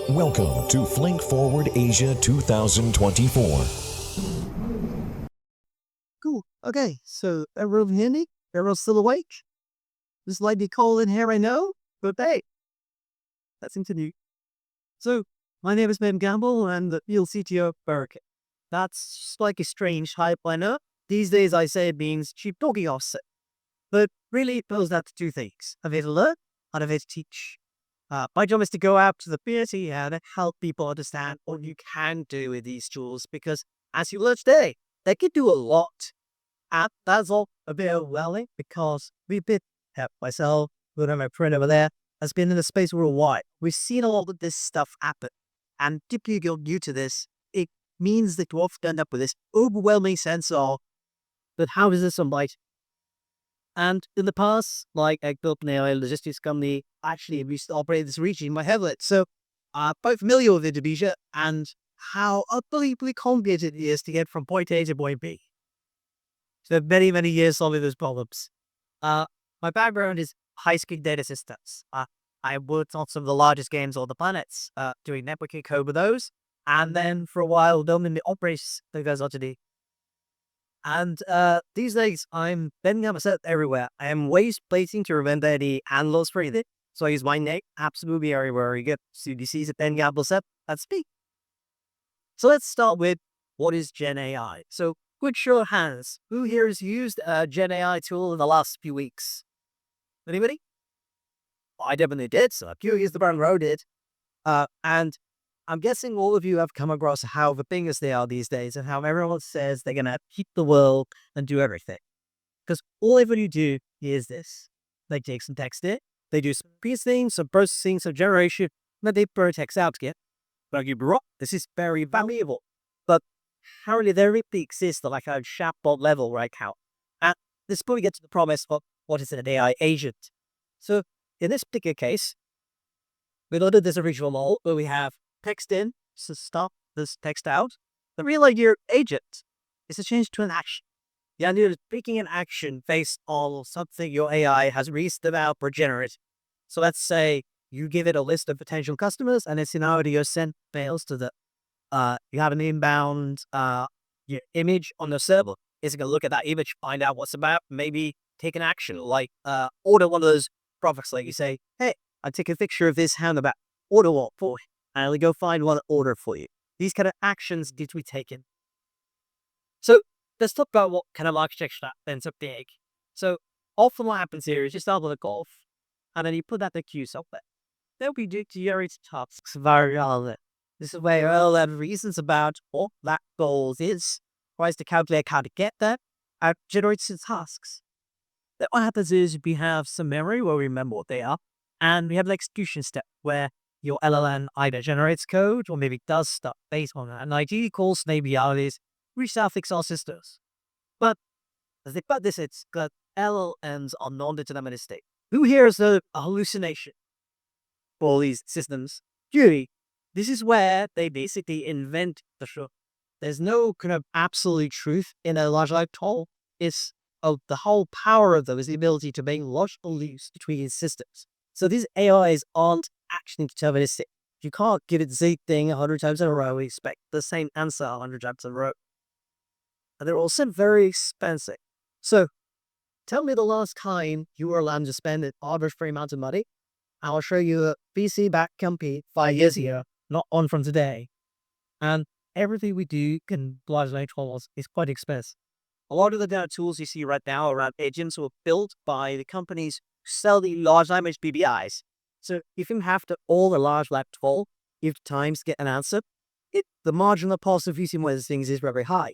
Welcome to Flink Forward Asia 2024. Cool. Okay, so everyone hear me? Everyone still awake? This might be cold in here, I know, but hey, let's continue. So, my name is Ben Gamble, and the field CTO of Barricade. That's like a strange hype, I know. These days I say it means chief talking officer. But really it boils down to two things. A way to learn, and a way to teach. My job is to go out to the community and help people understand what you can do with these tools, because as you learned today, they can do a lot. And that's all a bit overwhelming because we've been, myself, my friend over there, has been in the space for a while. We've seen all of this stuff happen. And if you go new to this, it means that you often end up with this overwhelming sense of, but how does this bite? And in the past, like I built an AI logistics company, actually we used to operate this region in my headlet. So I'm quite familiar with Indonesia and how unbelievably complicated it is to get from point A to point B. So many, many years solving those problems. My background is high-speed data systems. I worked on some of the largest games on the planets, doing networking code with those. And then for a while, building the operations that goes on today. And these days, I'm bending up myself everywhere. I am waste plating to remember any handles for anything. So I use my name absolutely everywhere you get CDCs at Ben Gamble set. That's me. So let's start with what is Gen AI. So quick show of hands. Who here has used a Gen AI tool in the last few weeks? Anybody? I definitely did. So a few years the brand road did. And I'm guessing all of you have come across how the fingers they are these days and how everyone says they're going to keep the world and do everything. Because all they really do is this. They take some text in, they do some piecing, some processing, some generation, and then they burn text out again. Don't get me wrong, this is very valuable. But currently there really exists like a chatbot level right now. And this is where we get to the promise of what is an AI agent. So in this particular case, we loaded this original model where we have text in to stop this text out. The real idea of agent is to change to an action. The idea is picking an action based on something your AI has reasoned about or generated. So let's say you give it a list of potential customers and it's an audio sent mails to the you have an inbound your image on the server. It's going to look at that image, find out what's about, maybe take an action, like order one of those products. Like you say, hey, I take a picture of this handbag, order one for you, and I'll go find one order for you. These kind of actions need to be taken. So let's talk about what kind of architecture that ends up being. So often what happens here is you start with a golf, and then you put that in the queue somewhere. Then we do generate tasks variable. This is where LLM reasons about what that goal is, tries to calculate how to get there, and generates the tasks. Then what happens is we have some memory where we remember what they are, and we have an execution step where your LLM either generates code or maybe does stuff based on that. And ideally calls APIs, we shall fix our systems. But as they put this, it's that LLMs are non-deterministic. Who here is a hallucination for all these systems? Really, this is where they basically invent the truth. There's no kind of absolute truth in a large language model. It's the whole power of them is the ability to make logical loops between systems. So these AIs aren't actually deterministic. You can't give it the same thing 100 times in a row and expect the same answer 100 times in a row. And they're also very expensive. So tell me the last time you were allowed to spend an arbitrary amount of money. I'll show you a VC-backed company 5 years ago, not on from today. And everything we do in large language models is quite expensive. A lot of the data tools you see right now around agents were built by the companies who sell the large language BBIs. So if you have to all the large language model, if times get an answer, the marginal cost of using one of these things is very high.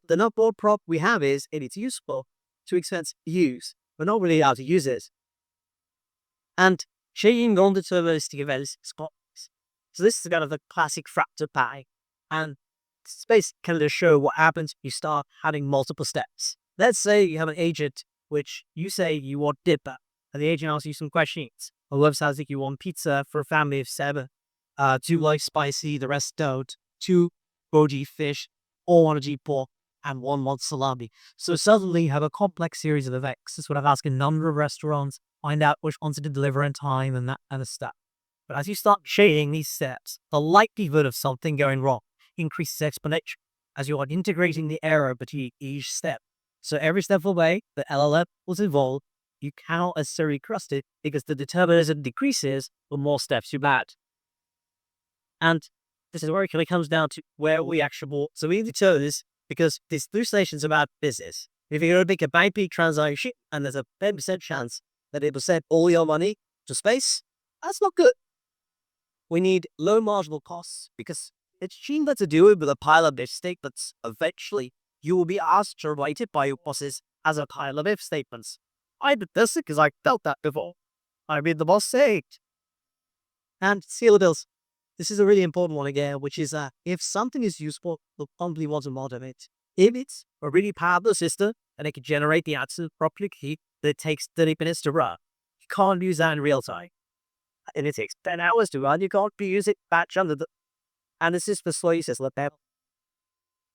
The number prop we have is it's useful, too expensive to use. We're not really allowed to use it. And changing non-deterministic events is complex. So this is kind of the classic fractal pattern. And space kind of show what happens if you start having multiple steps. Let's say you have an agent which you say you want dipper, and the agent asks you some questions. A website like you want pizza for a family of 7, 2 like spicy, the rest don't, 2 goji fish, all want to eat pork, and 1 wants salami. So suddenly you have a complex series of events. This is what I've asked a number of restaurants, find out which ones to deliver in time and that kind of stuff. But as you start shading these steps, the likelihood of something going wrong increases exponentially as you are integrating the error between each step. So every step of the way, the LLM was involved. You cannot necessarily trust it because the determinism decreases the more steps you add. And this is where it really comes down to where we actually. So we deter this because this hallucination is about business. If you're going to make a bank transaction and there's a 10% chance that it will send all your money to space, that's not good. We need low marginal costs because it's cheaper to do it with a pile of if statements. Eventually, you will be asked to write it by your bosses as a pile of if statements. I did this because I felt that before. I made the boss say it. And scalability. This is a really important one again, which is if something is useful, the company wants to model it. If it's a really powerful system and it can generate the answer properly, that it takes 30 minutes to run, you can't use that in real time. And it takes 10 hours to run, you can't use it batch under the. And this is the slices like that.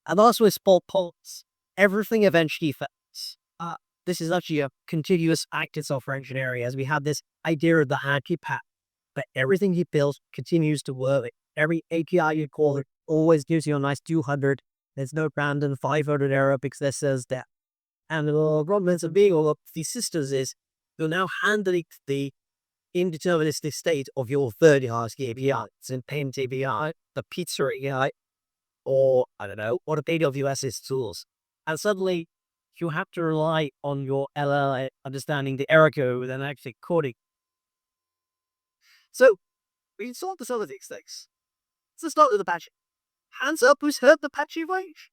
And also with small parts, everything eventually fails. This is actually a continuous active software engineering, as we have this idea of the hacky path. But everything you build continues to work. Every API you call it always gives you a nice 200. There's no random 500 error because that says that. And the problem of being all of these systems is you're now handling the indeterministic state of your third-party API. It's in Paint API, the Pizza API, or I don't know, or the AWS's tools. And suddenly you have to rely on your LLM understanding the error code and actually coding. So we solved some of these things. Let's start with Apache. Hands up who's heard the Apache range.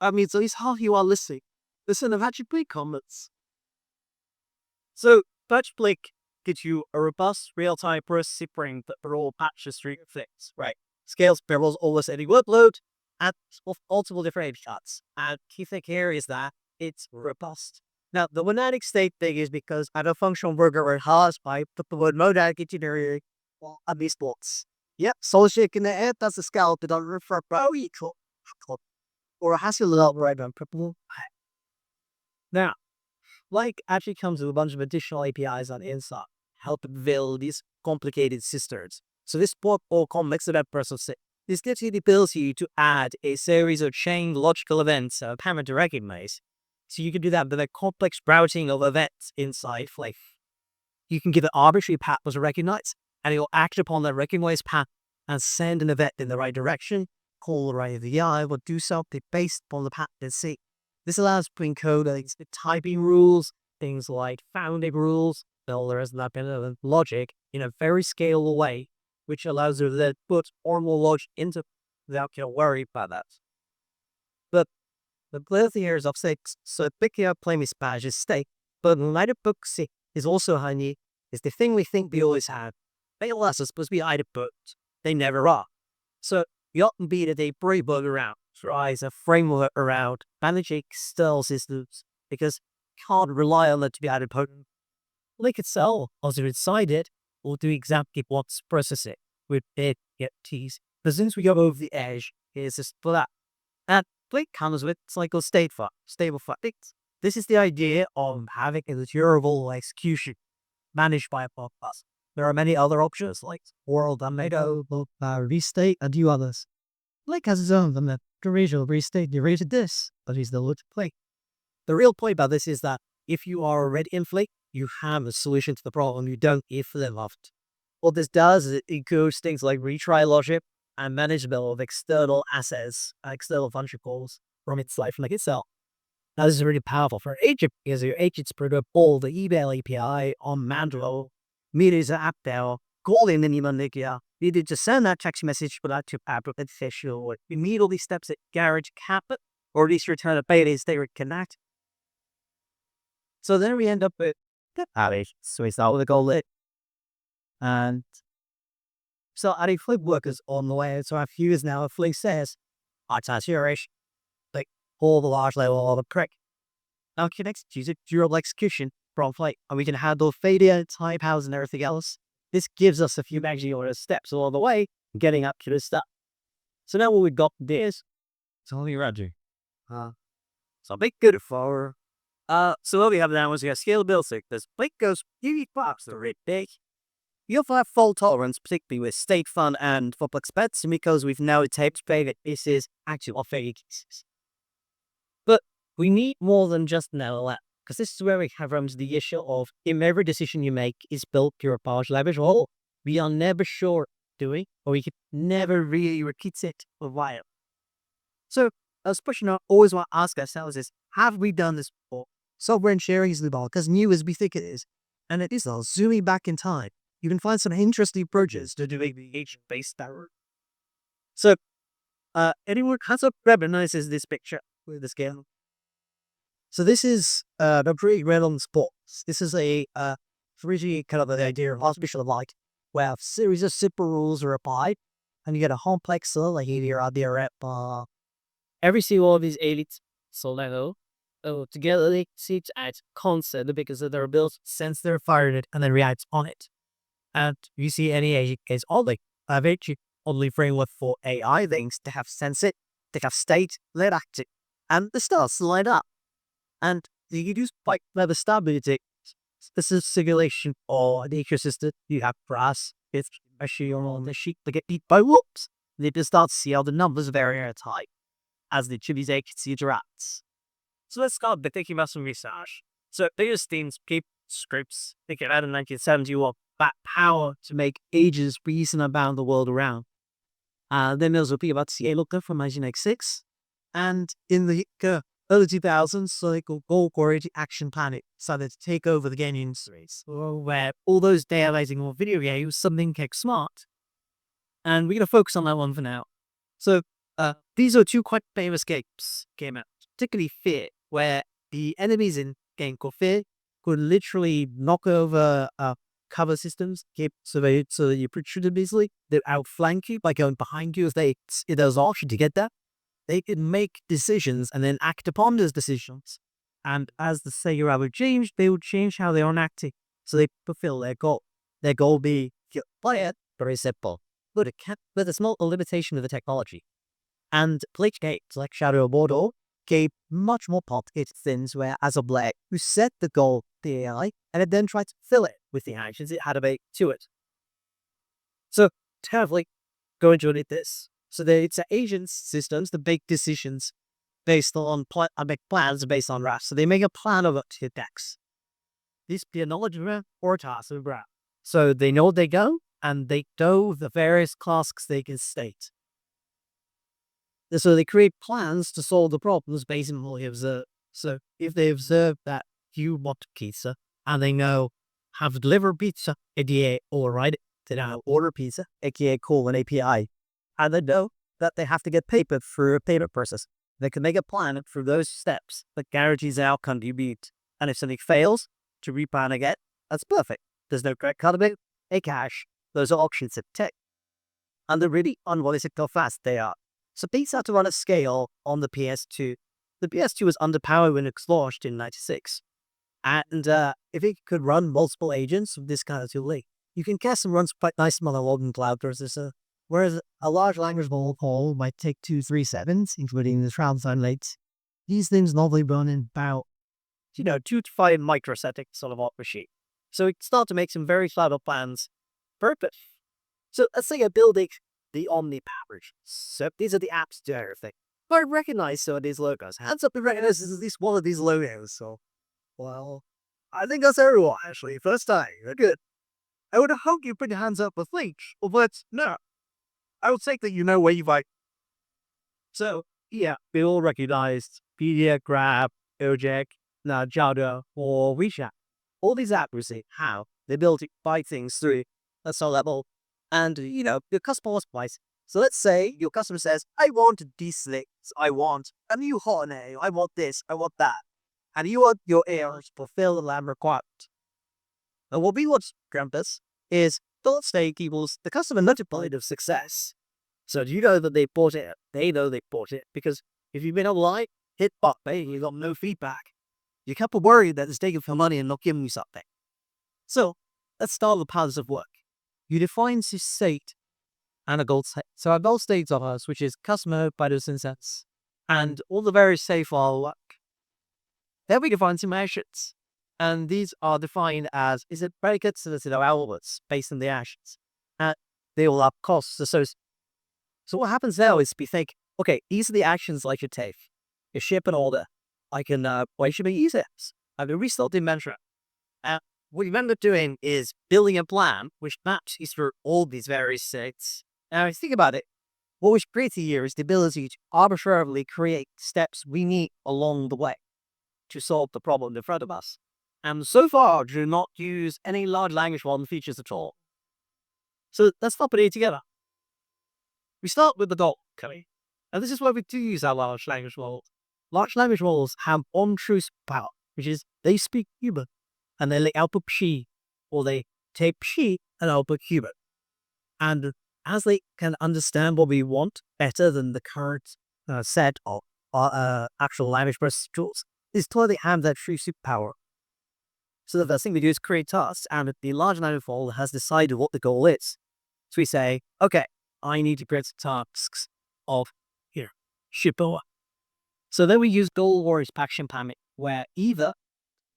I mean, so it's how you are listening. Listen to Apache Flink comments. So Apache Flink gives you a robust real-time processing frame that for all Apache string things, right? Scales parallels almost any workload and with multiple different APIs. And key thing here is that it's robust. Now, the monadic state thing is because I don't function worker has by put the word monadic engineering or at least once. Yep, so shaking the head, that's a scalp that don't refer to equal. Or has your little right on purple. Now, like actually comes with a bunch of additional APIs on the inside, help build these complicated systems. So this port or complex event processing. This gives you the ability to add a series of chain logical events parameter recognize. So you can do that with a complex routing of events inside Flink. You can give an arbitrary path to recognize, and it will act upon that recognized path and send an event in the right direction. Call the right API will do something based upon the path they see. This allows to encode the typing rules, things like founding rules, all the rest of that bit of logic in a very scalable way, which allows you to then put more logic into without worry about that. But the clear thing here is of six, so picking up plain Spanish is state, but lighter books is also honey, is the thing we think we always have. They are supposed to be either books. They never are. So you often be that they bug around, tries a framework around managing external systems because you can't rely on it to be added potent. Link itself, also inside it, will do exactly what's processing with big teas. But since we go over the edge, here's this for that. And Flink comes with cycle stable fix. This is the idea of having a durable execution managed by a podcast. There are many other options like World Tomato, Restate, and a few others. Flink has its own limit. The regional restate, you rated this, but he's the load to Flink. The real point about this is that if you are already in Flink, you have a solution to the problem. You don't need for them left. What this does is it includes things like retry logic and management of external assets, external function calls from inside Flink itself. Now, this is really powerful for an agent because your agents produce all the email API on manual, meters app there, calling anyone like you need to send that text message without your app official. You need all these steps at Garage cap it, or at least return a beta they would connect. So then we end up with Apache. So we start with a goal lit. And so adding Flink workers on the way. So a few years now, Flink says, I touch your issue. Like all the large level of the prick. Now connects to durable execution from Flink. And we can handle failure, time powers, and everything else. This gives us a few magic steps along the way, getting up to this stuff. So now what we've got is Tell me, Roger. so big good for so what we have now is we have scalability. This Flink goes really fast, really big. You have fault tolerance, particularly with state fund and complex bets, because we've now taped that this is actually failure cases. But we need more than just an LLM, because this is where we have run to the issue of if every decision you make is built pure a partial average, or we are never sure, do we? Or we could never really repeat it for a while. So, a question I always want to ask ourselves is, have we done this before? Software engineering is the ball, as new as we think it is. And it is all zooming back in time. You can find some interesting approaches to doing the agent-based error. So, anyone has a recognizes this picture with the scale. So this is the pre-random sports. This is a 3D kind of the idea of artificial light, where a series of simple rules are applied, and you get a complex like here at the every single one of these elites so level. Together they seem to add concept because of their ability to sense their fired and then react on it. And you see any agent case only. Only framework for AI things to have sense it, to have state, let act it, and the stars line up. And you use quite clever stability. This is simulation or the ecosystem. You have grass, it's actually on the sheet to get beat by whoops. They just start to see how the numbers vary at a time as the these agents interacts. So let's start by thinking about some research. So they use themes, keep scripts, they came out in 1971, that power to make agents reason about the world around. Then there's a bit about scalable from 1996. And in the early 2000s, so they called goal quality action planet started to take over the gaming industry. Where all those daylighting or video games, something came smart. And we're going to focus on that one for now. So these are two quite famous games came out, particularly Fear, where the enemies in game called Fear could literally knock over cover systems, so that you shoot them easily. They outflank you by going behind you if there's an option to get that. They could make decisions and then act upon those decisions. And as the Sega would change, they would change how they are acting, so they fulfill their goal. Their goal be to play it very simple, but with a small limitation of the technology. And play games like Shadow of Mordor gave much more complicated things where, as a player who set the goal, the AI, and it then tried to fill it with the actions it had to make to it. So, terribly going to edit this. So it's agents systems that make decisions based on make plans based on RAS. So they make a plan of what to attacks. This be a knowledge graph or a task graph. So they know they go and they know the various tasks they can state. So they create plans to solve the problems based on what they observe. So if they observe that you want pizza and they know how to deliver pizza, aka or write it, they know how to order pizza, aka call an API, and they know that they have to get paper through a payment process. They can make a plan through those steps that guarantees the outcome you beat. And if something fails, to replan again, that's perfect. There's no credit card of a cash. Those are options of tech. And they're really unrealistic how fast they are. So these had to run at scale on the PS2. The PS2 was underpowered when it was launched in 96. And if it could run multiple agents with this kind of tool, you can guess and runs quite nice on a modern cloud processor. Whereas a large language model might take 2-3 seconds, including the translation rates. These things normally run in about 2 to 5 microseconds on a volt machine. So we can start to make some very clever plans. Purpose. So let's say I'm building the Omni package. So these are the apps to everything. But I recognize some of these logos. Hands up, who recognizes at least one of these logos. So, well, I think that's everyone, actually. First time. Good. I would hope you put your hands up with Flink, but no. I would think that you know where you like. So, yeah, we all recognized Pedia, Grab, Gojek, Jakarta, or WeChat. All these apps we see how they build to buy things through a soul level. And, your customer wants price. So let's say your customer says, I want these things. I want a new holiday. I want this. I want that. And you want your AI to fulfill the LAM requirement. And what we want to grant this is don't stay equals the customer notified of success. So do you know that they bought it? They know they bought it because if you've been online, hit button, you got no feedback. You can't be worried that it's taking for money and not giving you something. So let's start with patterns of work. You define the state and a goal state. So our goal states are ours, which is customer by those instance, and all the various safe file work. Then we define some measures. And these are defined as, is it predicates or is it elements based on the actions? And they all have costs associated. So what happens now is we think, okay, these are the actions I should take. You ship an order. I can, why should I use it? I will restart the inventory. And what you end up doing is building a plan which matches through all these various states. Now, if you think about it, what we've created here is the ability to arbitrarily create steps we need along the way to solve the problem in front of us. And so far, do not use any large language model features at all. So let's start putting it together. We start with the goal, okay? And this is where we do use our large language models. Large language models have one true power, which is they speak human, and they output P, or they take P and output human. And as they can understand what we want better than the current set of actual language processing tools, is why they have that true superpower. So the first thing we do is create tasks, and the large language model has decided what the goal is. So we say, okay, I need to create tasks of here, ship over. So then we use goal-oriented packaging planning, where either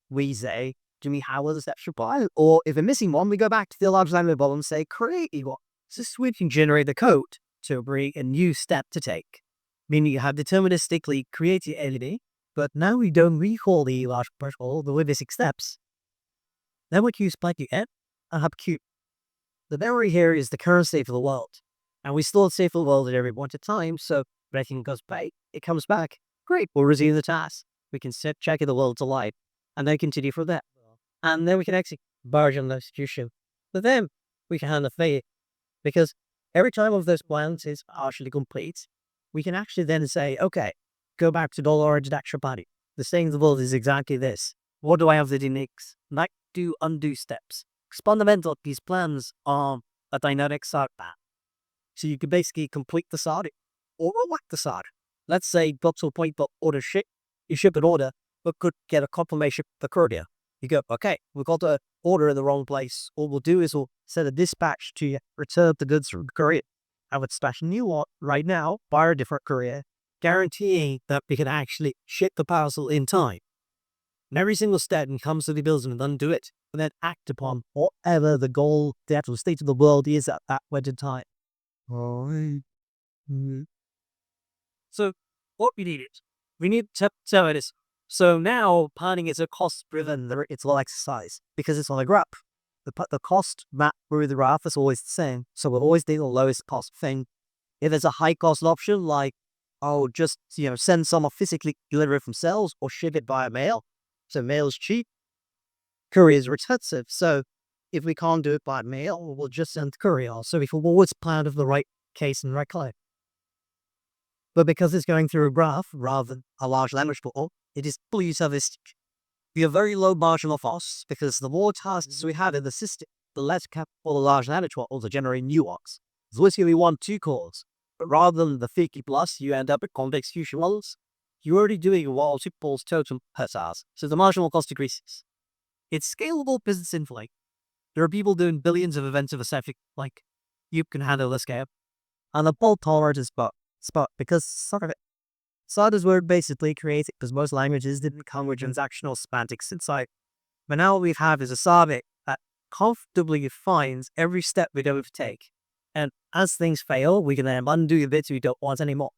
we say, do we have other steps required? Or if we're missing one, we go back to the large language model and say, create one. So we can generate the code to bring a new step to take. Meaning you have deterministically created entity, but now we don't recall the large language model, the missing steps. Then we use blank n and have Q. The memory here is the current state of the world. And we still state of the world at every point in time, so if anything goes bad, it comes back. Great, we'll resume the task. We can check if the world's alive, and then continue from there. And then we can execute version execution. But then we can handle failure, because every time of those plans is partially complete, we can actually then say, okay, go back to $origin action body. The state of the world is exactly this. What do I have that uniques? Like do undo steps. Because fundamentally, these plans are a dynamic side map. So you can basically complete the side or whack the side. Let's say got to a point but order ship. You ship an order, but could get a confirmation of the courier. You go, okay, we got the order in the wrong place. All we'll do is we'll send a dispatch to return the goods from the courier. I would dispatch a new one right now by a different courier, guaranteeing that we can actually ship the parcel in time. And every single step comes to the ability to undo it, and then act upon whatever the goal, the actual state of the world is at that point in time. So what we need is, we need to tell it is, so now planning is a cost-driven, it's all exercise, because it's on a graph. The cost map through the graph is always the same, so we'll always do the lowest cost thing. If there's a high cost option, like, oh, just, send someone physically deliver it themselves or ship it via mail. So mail is cheap, courier is expensive. So if we can't do it by mail, we'll just send courier. So we will always plan of the right case and right client. But because it's going through a graph rather than a large language model, it is fully serviced. We have very low marginal costs because the more tasks we have in the system, the less capital the large language model to generate new ones. So let's say we want 2 cores, but rather than the 50 plus, you end up with context execution models. You're already doing multiples total per task, so the marginal cost decreases. It's scalable because it's infinite. There are people doing billions of events of a second, like, you can handle the scale. And the fault tolerance is spot because SAR is word basically created because most languages didn't come with transactional semantics inside. But now what we have is a SAR that comfortably defines every step we don't take. And as things fail, we can then undo the bits we don't want anymore.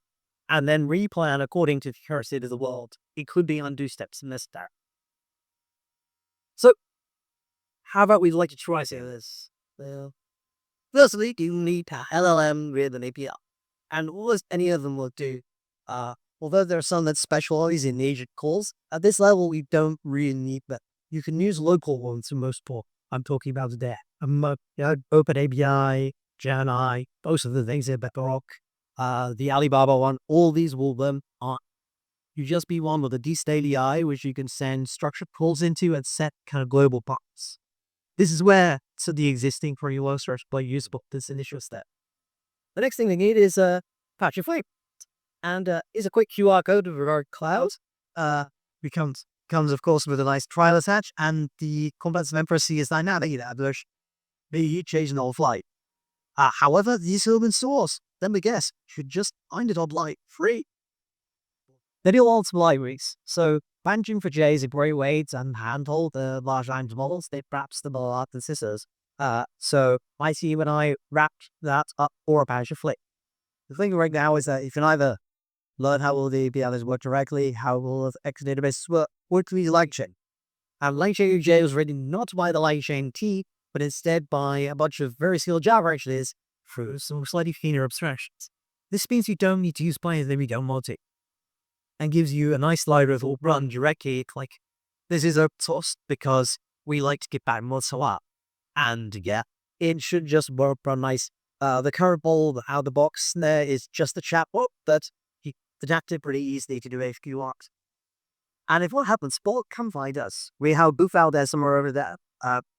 And then replan according to the current state of the world, including undo steps in this step. So, how about we like to try say this? Well, firstly, you need a LLM with an API. And almost any of them will do. Although there are some that specialize in agent calls, at this level, we don't really need that. You can use local ones for most part. I'm talking about there. OpenAPI, Gemini, most of the things here, Bedrock, the Alibaba one, all these will them on. You just be one with a D-state AI, which you can send structured calls into and set kind of global parts. This is where the existing pretty low source play usable, this initial step. The next thing they need is Apache Flink. And is a quick QR code with regard to clouds. Comes of course with a nice trial attached, and the complex membracy is dynamic establish be changing all flight. However, these open source, then we guess, should just find it online free. Then you'll want some libraries. So Banjin4j is a great way to handle the large language models. They wraps them a lot than scissors. So my team and I wrapped that up for Apache Flink. The thing right now is that you can either learn how will the APIs work directly, how will the X databases work, or to use LangChain. And LangChain UJ was written not by the LangChain team, but instead by a bunch of very skilled Java engineers through some slightly cleaner abstractions. This means you don't need to use Python if you don't want to, and gives you a nice library that will run directly. Like, this is open source because we like to get back once in a while. And yeah, it should just run nice. The current ball out of the box there is just a chatbot that you adapt it pretty easily to do AFQ. And if what happens, Sport, come find us. We have a booth out there somewhere over there.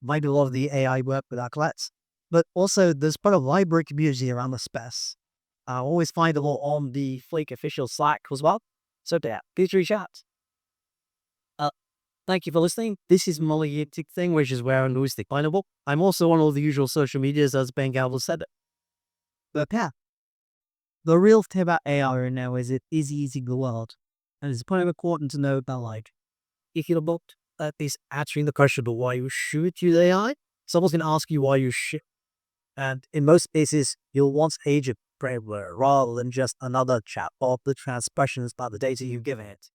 Might do a lot of the AI work with our class. But also, there's quite a library community around the space. Always find them all on the Flink official Slack as well. So yeah, please reach out. Thank you for listening. This is Monolithic Thing, which is where I'm always declinable. I'm also on all the usual social medias, as Ben Galvin said it. But yeah, the real thing about AI right now is it is easing the world. And it's kind of important to know that, like, if you're not at least answering the question of why you should use AI, someone's going to ask you why you should. And in most cases, you'll want agent framework rather than just another chatbot that transcriptions about the data you've given it.